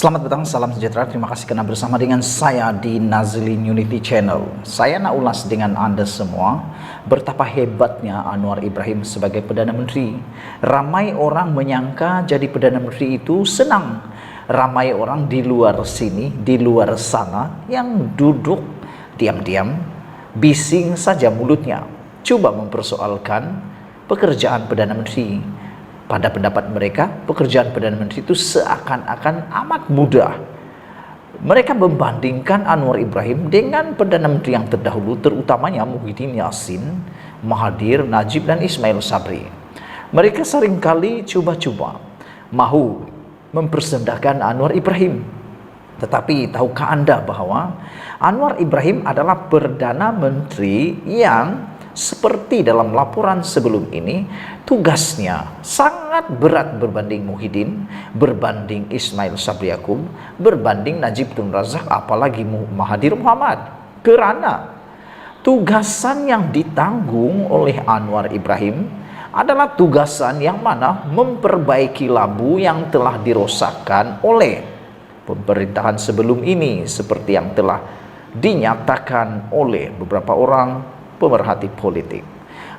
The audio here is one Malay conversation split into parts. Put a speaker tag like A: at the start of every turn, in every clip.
A: Selamat petang, salam sejahtera. Terima kasih karena bersama dengan saya di Nazlin Unity Channel. Saya nak ulas dengan Anda semua betapa hebatnya Anwar Ibrahim sebagai Perdana Menteri. Ramai orang menyangka jadi Perdana Menteri itu senang. Ramai orang di luar sini, di luar sana yang duduk diam-diam, bising saja mulutnya, coba mempersoalkan pekerjaan Perdana Menteri. Pada pendapat mereka, pekerjaan Perdana Menteri itu seakan-akan amat mudah. Mereka membandingkan Anwar Ibrahim dengan Perdana Menteri yang terdahulu, terutamanya Muhyiddin Yassin, Mahathir, Najib, dan Ismail Sabri. Mereka seringkali coba-coba mahu mempersendahkan Anwar Ibrahim. Tetapi tahukah Anda bahwa Anwar Ibrahim adalah Perdana Menteri yang seperti dalam laporan sebelum ini, tugasnya sangat berat berbanding Muhyiddin, berbanding Ismail Sabri Yaakob, berbanding Najib Tun Razak, apalagi Mahathir Muhammad. Kerana tugasan yang ditanggung oleh Anwar Ibrahim adalah tugasan yang mana memperbaiki labu yang telah dirosakkan oleh pemerintahan sebelum ini, seperti yang telah dinyatakan oleh beberapa orang pemerhati politik.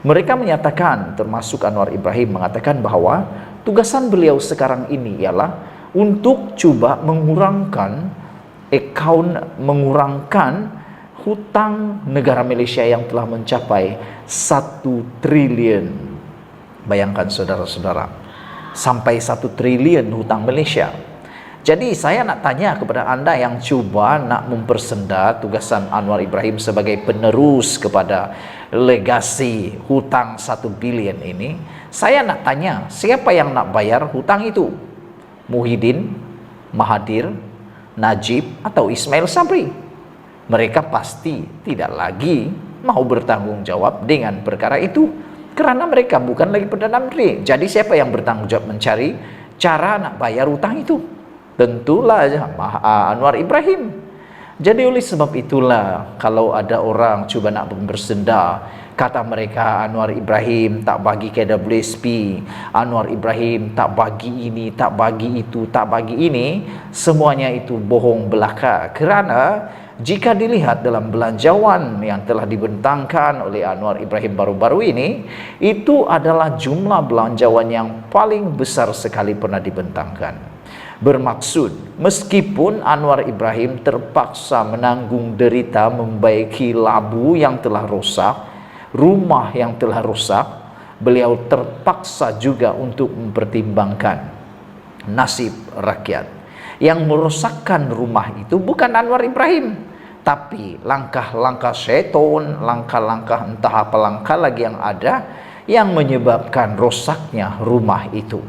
A: Mereka menyatakan, termasuk Anwar Ibrahim mengatakan bahwa tugasan beliau sekarang ini ialah untuk coba mengurangkan hutang negara Malaysia yang telah mencapai 1 triliun. Bayangkan saudara-saudara, sampai 1 triliun hutang Malaysia. Jadi saya nak tanya kepada Anda yang cuba nak mempersenda tugasan Anwar Ibrahim sebagai penerus kepada legasi hutang 1 bilion ini. Saya nak tanya, siapa yang nak bayar hutang itu? Muhyiddin, Mahathir, Najib, atau Ismail Sabri? Mereka pasti tidak lagi mau bertanggung jawab dengan perkara itu, kerana mereka bukan lagi Perdana Menteri. Jadi siapa yang bertanggung jawab mencari cara nak bayar hutang itu? Tentulah Anwar Ibrahim. Jadi oleh sebab itulah, kalau ada orang cuba nak bersenda, kata mereka Anwar Ibrahim tak bagi KWSP, Anwar Ibrahim tak bagi ini, tak bagi itu, tak bagi ini, semuanya itu bohong belaka. Kerana jika dilihat dalam belanjawan yang telah dibentangkan oleh Anwar Ibrahim baru-baru ini, itu adalah jumlah belanjawan yang paling besar sekali pernah dibentangkan. Bermaksud, meskipun Anwar Ibrahim terpaksa menanggung derita membaiki labu yang telah rosak, rumah yang telah rosak, beliau terpaksa juga untuk mempertimbangkan nasib rakyat. Yang merosakkan rumah itu bukan Anwar Ibrahim, tapi langkah-langkah syaitan, langkah-langkah entah apa langkah lagi yang ada yang menyebabkan rosaknya rumah itu.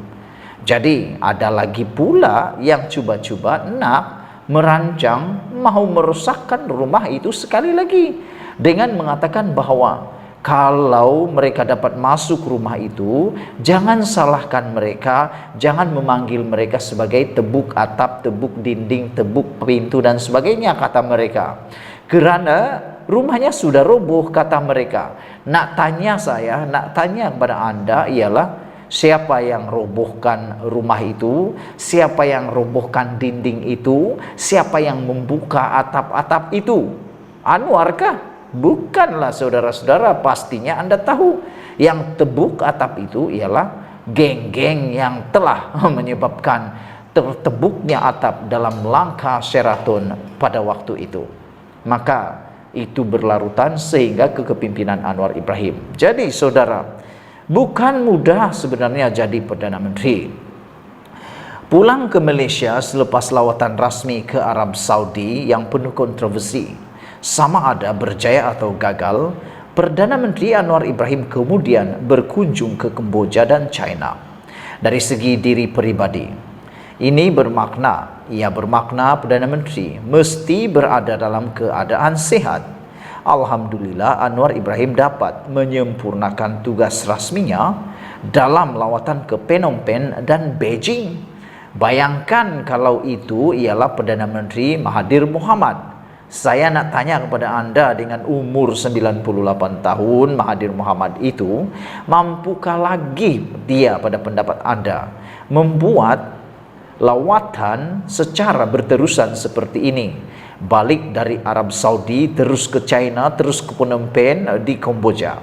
A: Jadi ada lagi pula yang cuba-cuba nak merancang mahu merosakkan rumah itu sekali lagi, dengan mengatakan bahwa kalau mereka dapat masuk rumah itu, jangan salahkan mereka, jangan memanggil mereka sebagai tebuk atap, tebuk dinding, tebuk pintu dan sebagainya, kata mereka. Kerana rumahnya sudah roboh, kata mereka. Nak tanya kepada Anda ialah, siapa yang robohkan rumah itu? Siapa yang robohkan dinding itu? Siapa yang membuka atap-atap itu? Anwarkah? Bukanlah saudara-saudara, pastinya Anda tahu. Yang tebuk atap itu ialah geng-geng yang telah menyebabkan tertebuknya atap dalam langkah Sheraton pada waktu itu. Maka itu berlarutan sehingga ke kepimpinan Anwar Ibrahim. Jadi saudara, bukan mudah sebenarnya jadi Perdana Menteri. Pulang ke Malaysia selepas lawatan rasmi ke Arab Saudi yang penuh kontroversi, sama ada berjaya atau gagal, Perdana Menteri Anwar Ibrahim kemudian berkunjung ke Kemboja dan China. Dari segi diri peribadi, ini bermakna Perdana Menteri mesti berada dalam keadaan sehat. Alhamdulillah, Anwar Ibrahim dapat menyempurnakan tugas rasminya dalam lawatan ke Phnom Penh dan Beijing. Bayangkan kalau itu ialah Perdana Menteri Mahathir Muhammad. Saya nak tanya kepada Anda, dengan umur 98 tahun Mahathir Muhammad itu, mampukah lagi dia pada pendapat Anda membuat lawatan secara berterusan seperti ini. Balik dari Arab Saudi, terus ke China, terus ke Phnom Penh di Kamboja.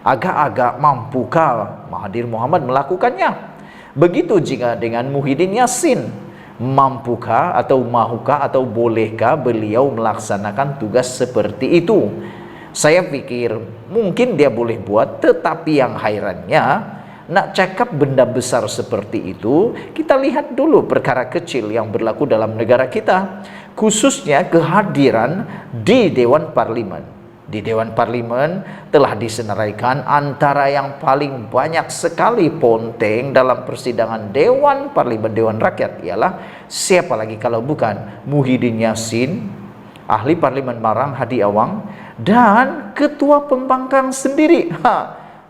A: Agak-agak mampukah Mahathir Mohamad melakukannya? Begitu juga dengan Muhyiddin Yassin. Mampukah atau mahukah atau bolehkah beliau melaksanakan tugas seperti itu? Saya pikir mungkin dia boleh buat, tetapi yang hairannya, nak cakap benda besar seperti itu, kita lihat dulu perkara kecil yang berlaku dalam negara kita, khususnya kehadiran di Dewan Parlimen. Di Dewan Parlimen telah disenaraikan antara yang paling banyak sekali ponteng dalam persidangan Dewan Parlimen, Dewan Rakyat ialah siapa lagi kalau bukan Muhyiddin Yassin, ahli Parlimen Marang Hadi Awang, dan Ketua Pembangkang sendiri.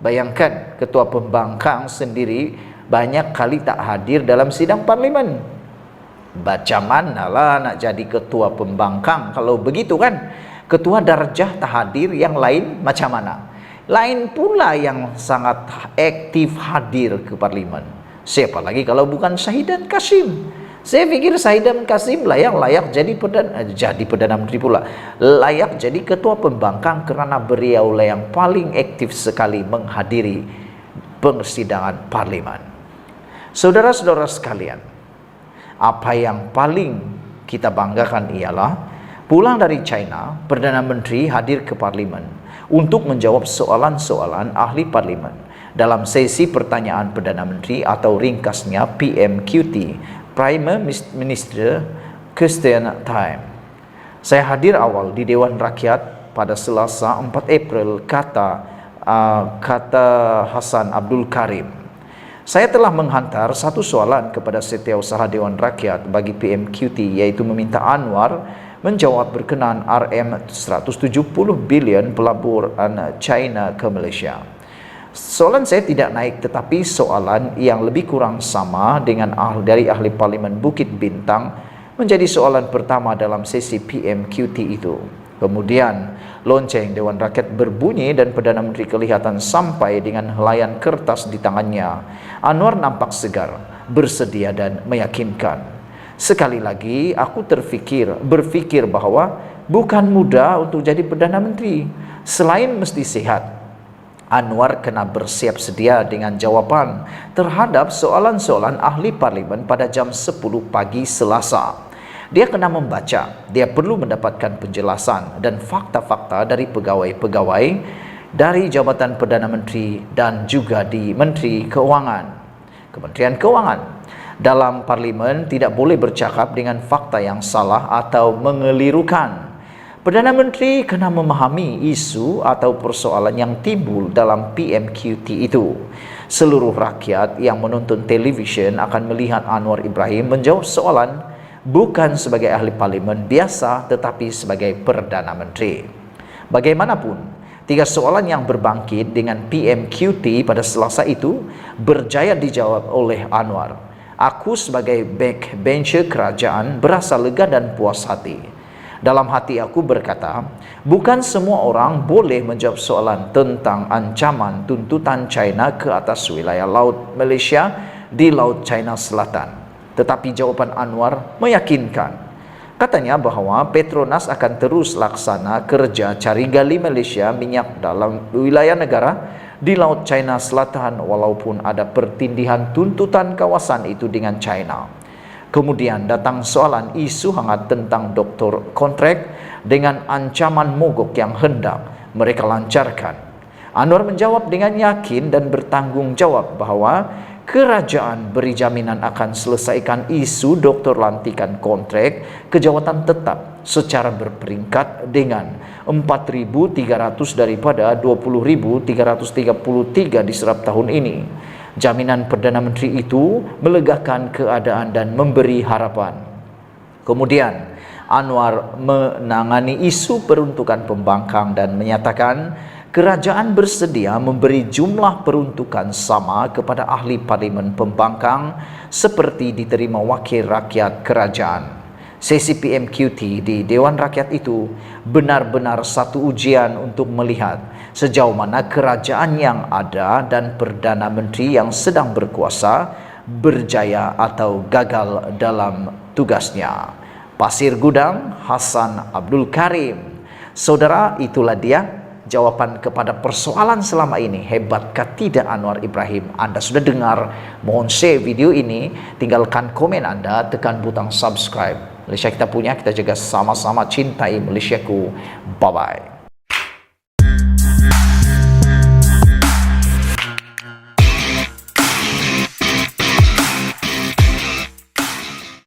A: Bayangkan, Ketua Pembangkang sendiri banyak kali tak hadir dalam sidang Parlimen. Baca manalah nak jadi Ketua Pembangkang kalau begitu kan? Ketua darjah tak hadir, yang lain macam mana? Lain pula yang sangat aktif hadir ke Parlimen. Siapa lagi kalau bukan Syahidan Kasim? Saya pikir Syahidan Kasim layak jadi Perdana Menteri pula. Layak jadi Ketua Pembangkang karena beliau yang paling aktif sekali menghadiri persidangan Parlimen. Saudara-saudara sekalian, apa yang paling kita banggakan ialah pulang dari China, Perdana Menteri hadir ke Parlimen untuk menjawab soalan-soalan ahli Parlimen dalam sesi pertanyaan Perdana Menteri atau ringkasnya PMQT, Prime Minister Question Time. Saya hadir awal di Dewan Rakyat pada Selasa 4 April, kata Hasan Abdul Karim. Saya telah menghantar satu soalan kepada Setiausaha Dewan Rakyat bagi PMQT, yaitu meminta Anwar menjawab berkenaan RM170 bilion pelaburan China ke Malaysia. Soalan saya tidak naik, tetapi soalan yang lebih kurang sama dengan dari ahli Parlimen Bukit Bintang menjadi soalan pertama dalam sesi PMQT itu. Kemudian lonceng Dewan Rakyat berbunyi dan Perdana Menteri kelihatan sampai dengan helaian kertas di tangannya. Anwar nampak segar, bersedia dan meyakinkan. Sekali lagi aku berpikir bahwa bukan mudah untuk jadi Perdana Menteri. Selain mesti sehat, Anwar kena bersiap sedia dengan jawapan terhadap soalan-soalan ahli Parlimen pada jam 10 pagi Selasa. Dia kena membaca, dia perlu mendapatkan penjelasan dan fakta-fakta dari pegawai-pegawai dari Jabatan Perdana Menteri dan juga di Kementerian Keuangan. Dalam Parlimen tidak boleh bercakap dengan fakta yang salah atau mengelirukan. Perdana Menteri kena memahami isu atau persoalan yang timbul dalam PMQT itu. Seluruh rakyat yang menonton televisyen akan melihat Anwar Ibrahim menjawab soalan bukan sebagai ahli Parlimen biasa, tetapi sebagai Perdana Menteri. Bagaimanapun, 3 soalan yang berbangkit dengan PMQT pada Selasa itu berjaya dijawab oleh Anwar. Aku sebagai backbencher kerajaan berasa lega dan puas hati. Dalam hati aku berkata, bukan semua orang boleh menjawab soalan tentang ancaman tuntutan China ke atas wilayah laut Malaysia di Laut China Selatan. Tetapi jawaban Anwar meyakinkan. Katanya bahwa Petronas akan terus laksana kerja cari gali Malaysia minyak dalam wilayah negara di Laut China Selatan walaupun ada pertindihan tuntutan kawasan itu dengan China. Kemudian datang soalan isu hangat tentang doktor kontrak dengan ancaman mogok yang hendak mereka lancarkan. Anwar menjawab dengan yakin dan bertanggung jawab bahwa kerajaan beri jaminan akan selesaikan isu doktor lantikan kontrak ke jawatan tetap secara berperingkat dengan 4.300 daripada 20.333 diserap tahun ini. Jaminan Perdana Menteri itu melegakan keadaan dan memberi harapan. Kemudian Anwar menangani isu peruntukan pembangkang dan menyatakan kerajaan bersedia memberi jumlah peruntukan sama kepada ahli Parlimen pembangkang seperti diterima wakil rakyat kerajaan. Sesi PMQT di Dewan Rakyat itu benar-benar satu ujian untuk melihat sejauh mana kerajaan yang ada dan Perdana Menteri yang sedang berkuasa berjaya atau gagal dalam tugasnya. Pasir Gudang, Hasan Abdul Karim. Saudara, itulah dia jawaban kepada persoalan selama ini. Hebatkah tidak Anwar Ibrahim? Anda sudah dengar, mohon share video ini, tinggalkan komen Anda, tekan butang subscribe. Malaysia kita punya, kita jaga sama-sama, cintai Malaysiaku. Bye-bye.